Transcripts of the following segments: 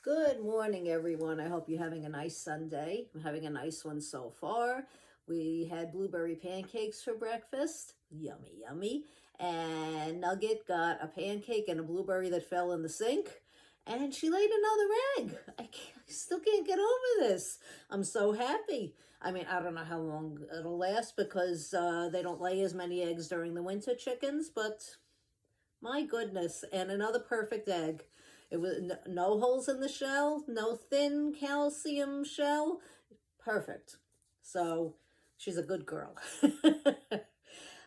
Good morning, everyone. I hope you're having a nice Sunday. I'm having a nice one so far. We had blueberry pancakes for breakfast. Yummy, yummy. And Nugget got a pancake and a blueberry that fell in the sink. And she laid another egg. I still can't get over this. I'm so happy. I mean, I don't know how long it'll last because they don't lay as many eggs during the winter, chickens, but my goodness, and another perfect egg. It was no holes in the shell, no thin calcium shell. Perfect. So she's a good girl.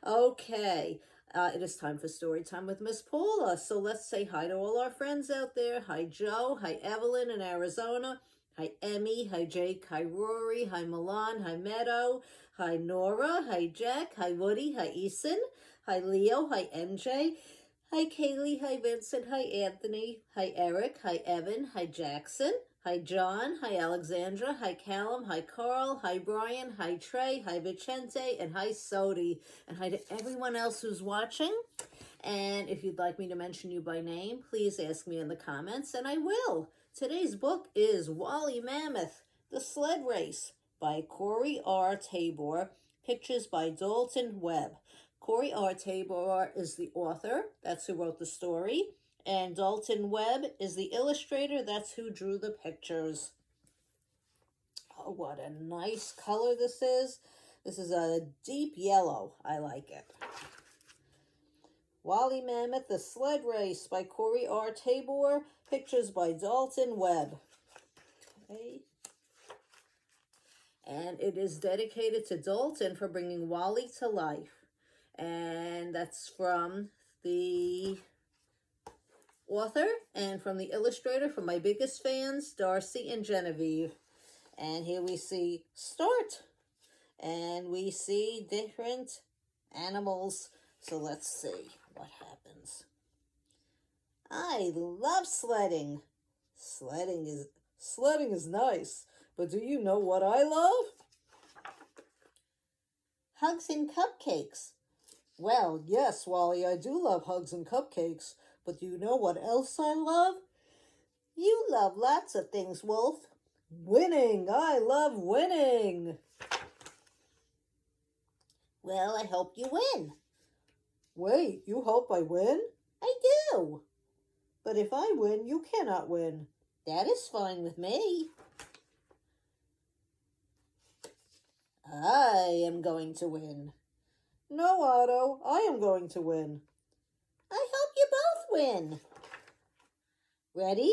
Okay, it is time for story time with Miss Paula. So let's say hi to all our friends out there. Hi, Joe. Hi, Evelyn in Arizona. Hi, Emmy. Hi, Jake. Hi, Rory. Hi, Milan. Hi, Meadow. Hi, Nora. Hi, Jack. Hi, Woody. Hi, Eason. Hi, Leo. Hi, MJ. Hi, Kaylee. Hi, Vincent. Hi, Anthony. Hi, Eric. Hi, Evan. Hi, Jackson. Hi, John. Hi, Alexandra. Hi, Callum. Hi, Carl. Hi, Brian. Hi, Trey. Hi, Vicente. And hi, Sodi. And hi to everyone else who's watching. And if you'd like me to mention you by name, please ask me in the comments, and I will. Today's book is Woolly Mammoth, The Sled Race by Corey R. Tabor. Pictures by Dalton Webb. Corey R. Tabor is the author. That's who wrote the story. And Dalton Webb is the illustrator. That's who drew the pictures. Oh, what a nice color this is. This is a deep yellow. I like it. Woolly Mammoth, The Sled Race by Corey R. Tabor. Pictures by Dalton Webb. Okay. And it is dedicated to Dalton for bringing Wally to life. And that's from the author and from the illustrator, from my biggest fans, Darcy and Genevieve. And here we see start. And we see different animals. So let's see what happens. I love sledding. Sledding is nice. But do you know what I love? Hugs and cupcakes. Well, yes, Wally, I do love hugs and cupcakes, but do you know what else I love? You love lots of things, Wolf. Winning! I love winning! Well, I hope you win. Wait, you hope I win? I do. But if I win, you cannot win. That is fine with me. I am going to win. No, Otto, I am going to win. I hope you both win. Ready?